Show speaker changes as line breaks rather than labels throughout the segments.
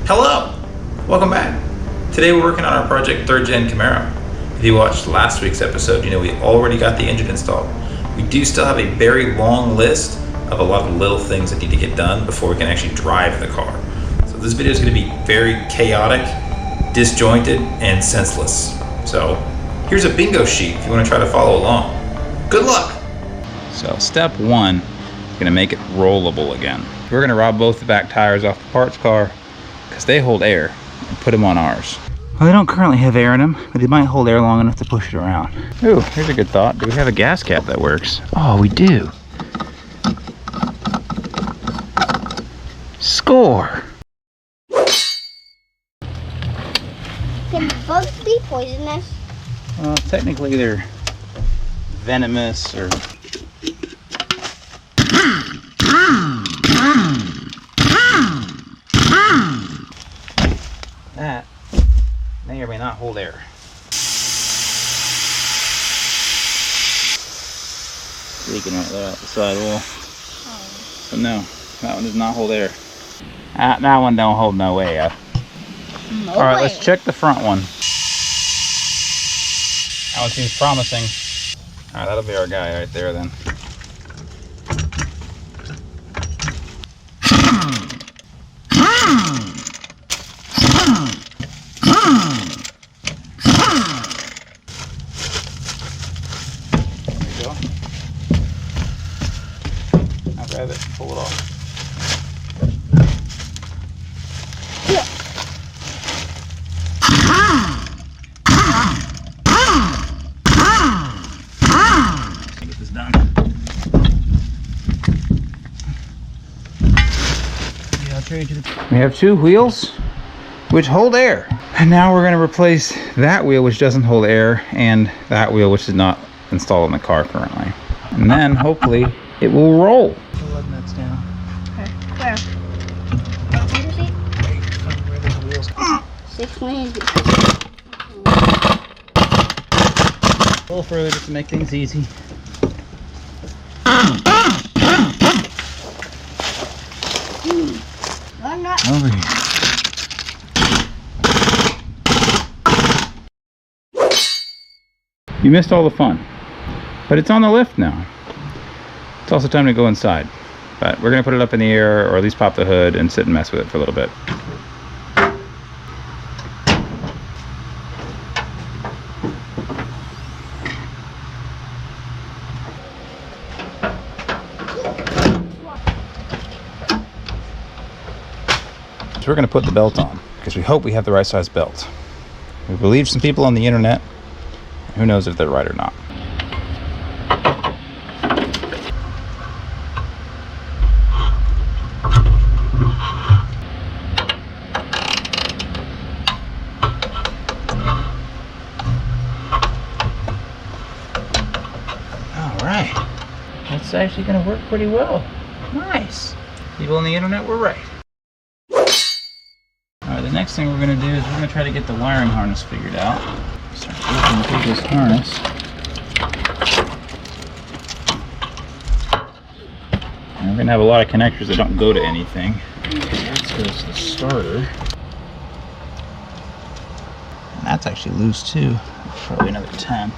Hello! Welcome back. Today we're working on our project 3rd Gen Camaro. If you watched last week's episode, you know we already got the engine installed. We do still have a very long list of a lot of little things that need to get done before we can actually drive the car. So this video is going to be very chaotic, disjointed, and senseless. So here's a bingo sheet if you want to try to follow along. Good luck! So step 1, going to make it rollable again. We're going to rob both the back tires off the parts car because they hold air, and put them on ours. Well, they don't currently have air in them, but they might hold air long enough to push it around. Ooh, here's a good thought. Do we have a gas cap that works? Oh, we do. Score!
Can bugs be poisonous?
Well, technically they're venomous or... That may or may not hold air. Leaking right there out the sidewall. But no, that one does not hold air. That one don't hold no air.
No
Alright,
way.
let's check the front one. That one seems promising. Alright, that'll be our guy right there then. Grab it and pull it off.
Yeah.
Get this done. We have 2 wheels which hold air. And now we're going to replace that wheel which doesn't hold air and that wheel which is not installed in the car currently. And then hopefully it will roll. Nuts down.
Okay. Where? Passenger seat?
Where the wheels go.
6 lanes.
A little further just to make things easy.
One nut.
Over here. You missed all the fun, but it's on the lift now. It's also time to go inside, but we're gonna put it up in the air or at least pop the hood and sit and mess with it for a little bit. So we're gonna put the belt on because we hope we have the right size belt. We believe some people on the internet. Who knows if they're right or not. Alright, that's actually going to work pretty well. Nice. People on the internet were right. Alright, the next thing we're going to do is we're going to try to get the wiring harness figured out. Start looking through this harness. And we're going to have a lot of connectors that don't go to anything. This goes to the starter. And that's actually loose too. Probably another 10.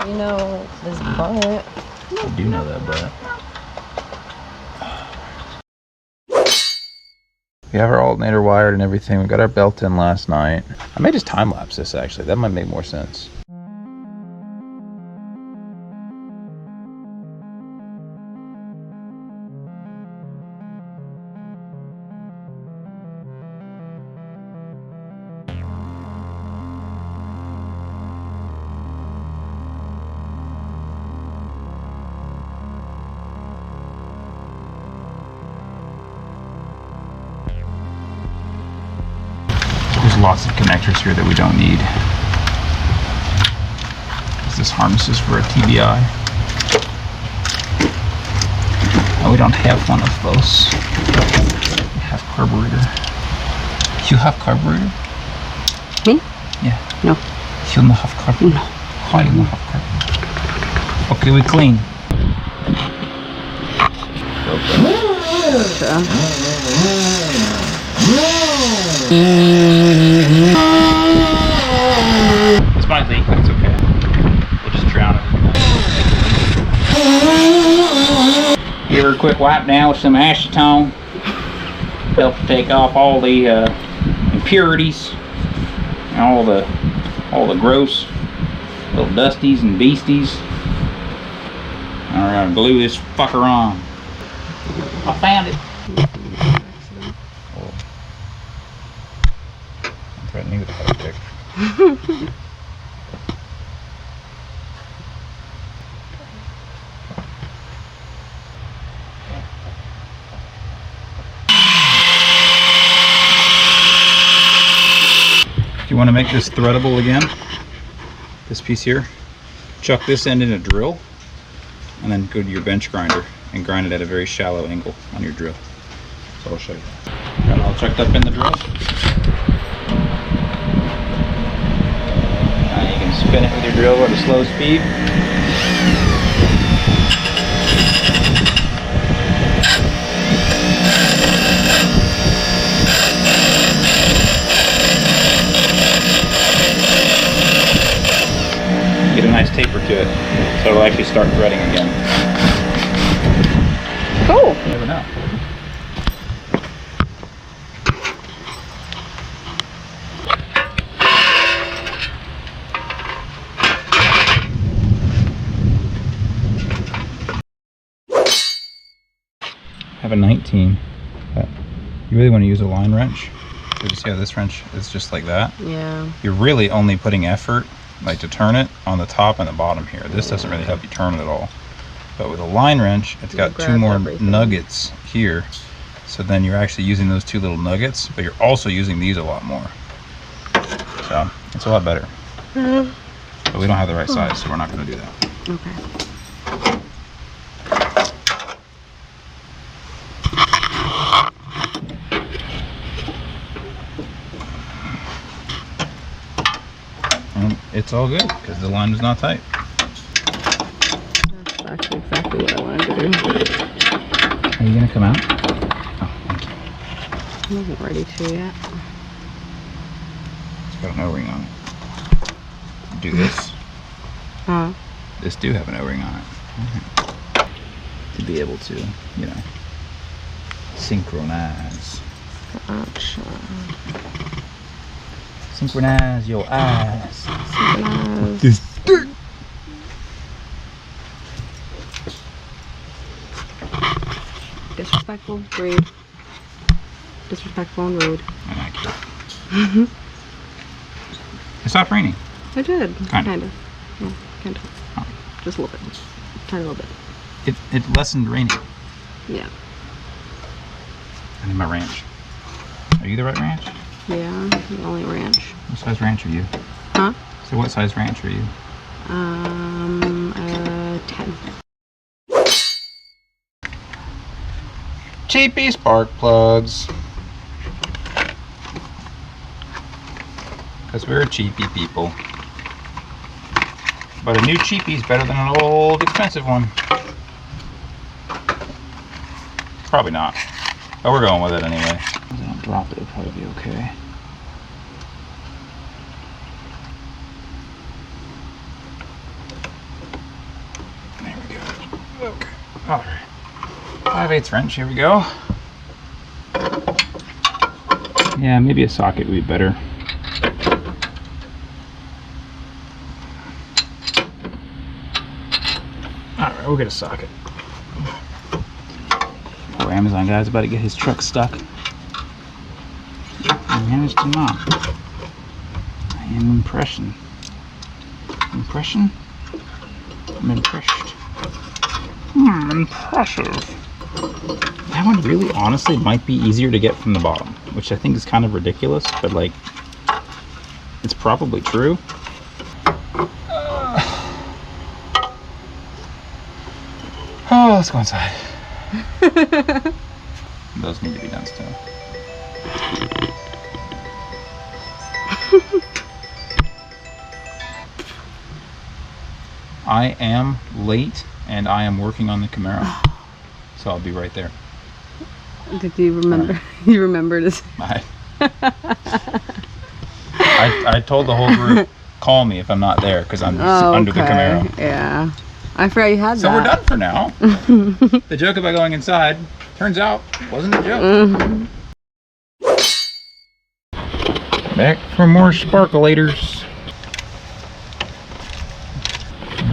You know this butt.
I do know that butt. We have our alternator wired and everything. We got our belt in last night. I may just time lapse this actually. That might make more sense. There's lots of connectors here that we don't need. This harness is for a TBI. Oh, we don't have one of those. We have carburetor. You have carburetor?
Me?
Yeah.
No.
You don't have carburetor?
No.
Why you don't have carburetor? Okay, we clean.
Sure.
This might leak, but it's okay. We'll just drown it. Give her a quick wipe down with some acetone. Help take off all the impurities and all the gross little dusties and beasties. And we're gonna glue this fucker on. I found it. Oh. I'm threatening with a head pick. If you want to make this threadable again, this piece here, chuck this end in a drill and then go to your bench grinder and grind it at a very shallow angle on your drill. So I'll show you. Got it all chucked up in the drill. Now you can spin it with your drill at a slow speed. Get a nice taper to it, so it'll actually start threading again.
Cool.
You never know. I have a 19, but you really want to use a line wrench. So you see how this wrench is just like that?
Yeah.
You're really only putting effort, like to turn it, on the top and the bottom here. This doesn't really help you turn it at all. But with a line wrench, it's got two more nuggets here. So then you're actually using those two little nuggets, but you're also using these a lot more. So it's a lot better. But we don't have the right size, so we're not going to do that.
Okay.
And it's all good because the line is not tight.
That's actually exactly what I wanted to do.
Are you going to come out? Oh, thank you.
I wasn't ready to yet.
It's got an O-ring on it. Do this.
Huh?
This do have an O-ring on it. To be able to, you know, synchronize.
Gotcha.
Synchronize your eyes.
Synchronize.
This dirt.
Disrespectful, rude. Disrespectful and rude.
Inaccurate. It stopped raining.
I did.
Kind of.
Yeah, kind of.
Oh.
Just a little bit. Tiny little bit.
It lessened raining.
Yeah.
I need my ranch. Are you the right ranch?
Yeah, the only ranch.
What size ranch are you?
Huh?
So what size ranch are you?
10.
Cheapy spark plugs. Because we're cheapy people. But a new cheapy's better than an old expensive one. Probably not. But we're going with it anyway. If I don't drop it, it'll probably be okay. There we go. Okay. Alright. 5/8 wrench, here we go. Yeah, maybe a socket would be better. Alright, we'll get a socket. Poor Amazon guy's about to get his truck stuck. I managed to not. I am impression. Impression? I'm impressed. Impressive. That one really honestly might be easier to get from the bottom, which I think is kind of ridiculous, but like, it's probably true. Oh, let's go inside. Those need to be done still. I am late and I am working on the Camaro. So I'll be right there.
Did you remember? You remembered his.
I I told the whole group, call me if I'm not there because I'm under the Camaro.
Yeah. I forgot you had that.
So we're done for now. The joke about going inside, turns out, wasn't a joke.
Mm-hmm.
Back for more sparkulators.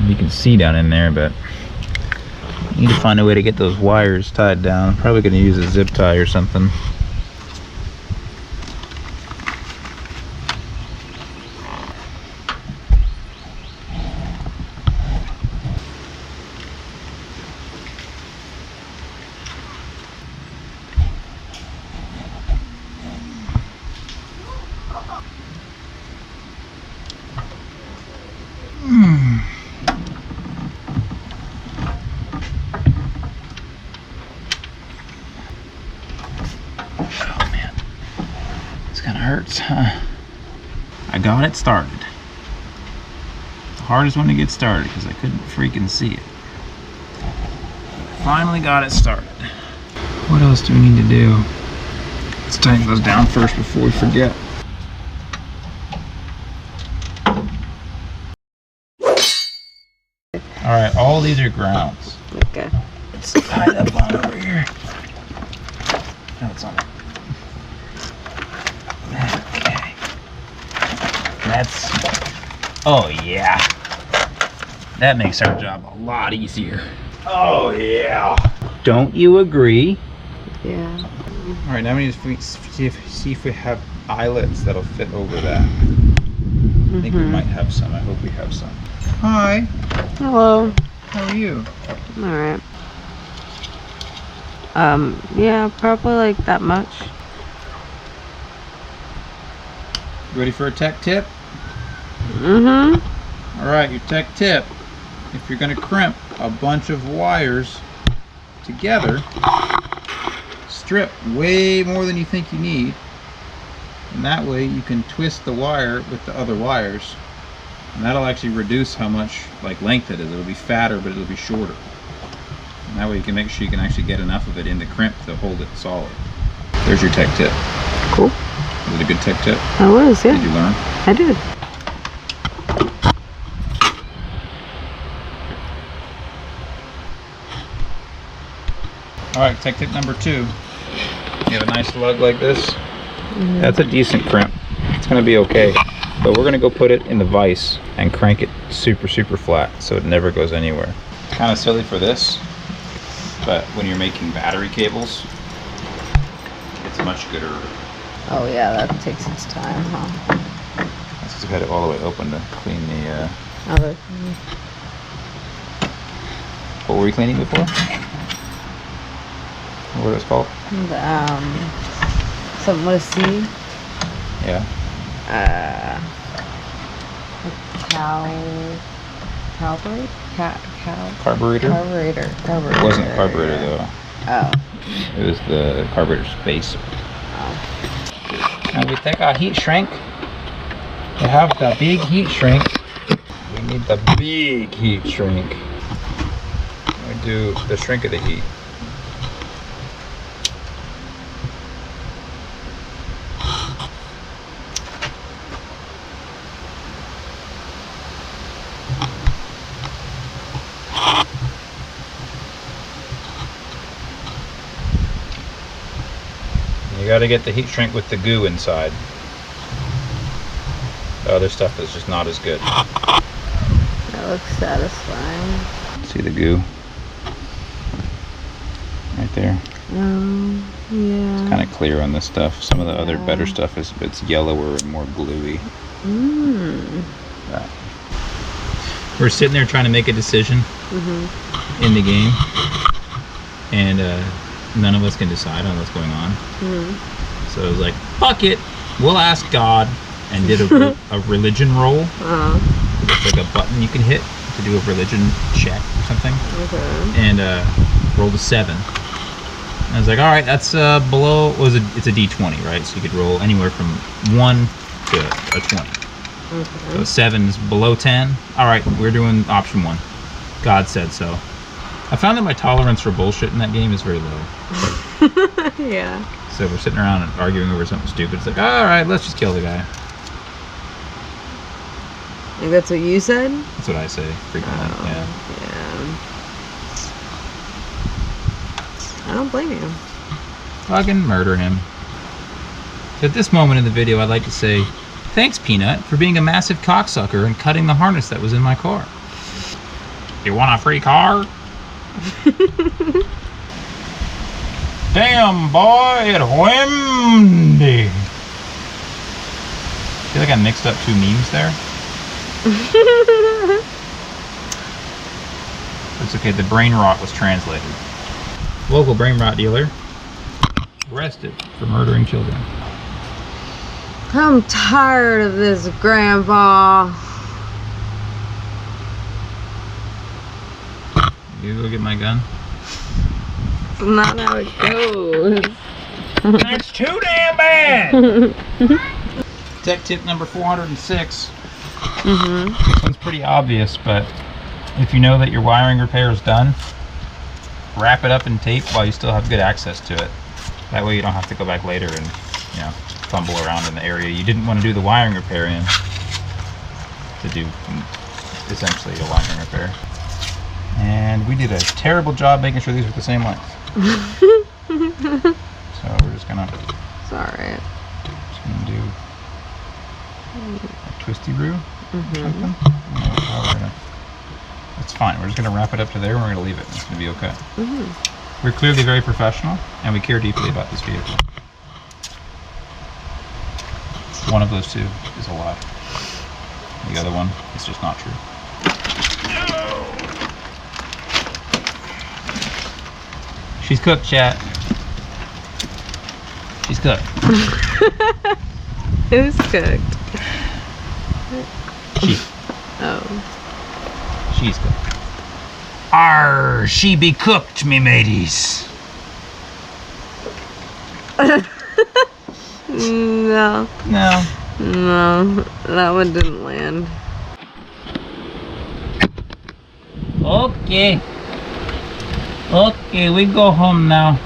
You can see down in there, but I need to find a way to get those wires tied down. I'm probably going to use a zip tie or something. Oh man, this kind of hurts, huh? I got it started. The hardest one to get started because I couldn't freaking see it. Finally got it started. What else do we need to do? Let's tighten those down first before we forget. Alright, all these are grounds.
Okay.
It's tied up on over here. No, it's on it. Okay. That's... Oh, yeah. That makes our job a lot easier. Oh, yeah. Don't you agree?
Yeah.
Alright, now we need to see if we have eyelets that'll fit over that. I think we might have some. I hope we have some. Hi.
Hello.
How are you?
Alright. Yeah, probably like that much.
Ready for a tech tip?
Mm-hmm.
Alright, your tech tip. If you're going to crimp a bunch of wires together, strip way more than you think you need. And that way you can twist the wire with the other wires. And that'll actually reduce how much length it is. It'll be fatter, but it'll be shorter. And that way you can make sure you can actually get enough of it in the crimp to hold it solid. There's your tech tip.
Cool.
Was it a good tech tip?
I was, yeah.
Did you learn?
I did.
Alright, tech tip number 2. You have a nice lug like this. That's a decent crimp. It's going to be okay. But we're going to go put it in the vise and crank it super, super flat so it never goes anywhere. Kind of silly for this, but when you're making battery cables, it's much gooder.
Oh yeah, that takes its time, huh?
Let's just get it all the way open to clean the...
Other.
What were we cleaning before? What was it called?
Something with a C.
Yeah. Carburetor?
Carburetor.
It wasn't carburetor though.
Oh.
It was the carburetor space.
Oh.
And we take our heat shrink. We have the big heat shrink. We need the big heat shrink. We do the shrink of the heat. You gotta get the heat shrink with the goo inside. The other stuff is just not as good.
That looks satisfying.
See the goo? Right there.
Yeah.
It's kind of clear on this stuff. Some of the other better stuff is it's yellower and more gluey. That. We're sitting there trying to make a decision in the game, and none of us can decide on what's going on. So I was like, fuck it, we'll ask God, and did a religion roll. It's like a button you can hit to do a religion check or something. And rolled a 7. And I was like, all right, that's below, it's a D20, right? So you could roll anywhere from 1 to a 20. So 7 is below 10. All right, we're doing option 1. God said so. I found that my tolerance for bullshit in that game is very low.
Yeah.
So we're sitting around and arguing over something stupid. It's like, all right, let's just kill the guy.
Like that's what you said?
That's what I say frequently. Yeah.
I don't blame you.
Fucking murder him. So at this moment in the video, I'd like to say, thanks, Peanut, for being a massive cocksucker and cutting the harness that was in my car. You want a free car? Damn, boy, it's windy. I feel like I mixed up two memes there. It's okay, the brain rot was translated. Local brain rot dealer arrested for murdering children.
I'm tired of this, Grandpa.
You go get my gun?
It's not how it goes.
That's too damn bad! Tech tip number 406. This one's pretty obvious, but if you know that your wiring repair is done, wrap it up in tape while you still have good access to it. That way you don't have to go back later and, you know, fumble around in the area you didn't want to do the wiring repair in, to do essentially a wiring repair. And we did a terrible job making sure these were the same length. So we're just gonna do a twisty roo or something. That's fine. We're just gonna wrap it up to there and we're gonna leave it. It's gonna be okay. We're clearly very professional and we care deeply about this vehicle. One of those two is a lie. The other one is just not true. She's cooked, chat. She's cooked.
Who's cooked?
She.
Oh.
She's cooked. Arr, she be cooked, me mateys.
No.
No.
No, that one didn't land.
Okay. Okay, we go home now.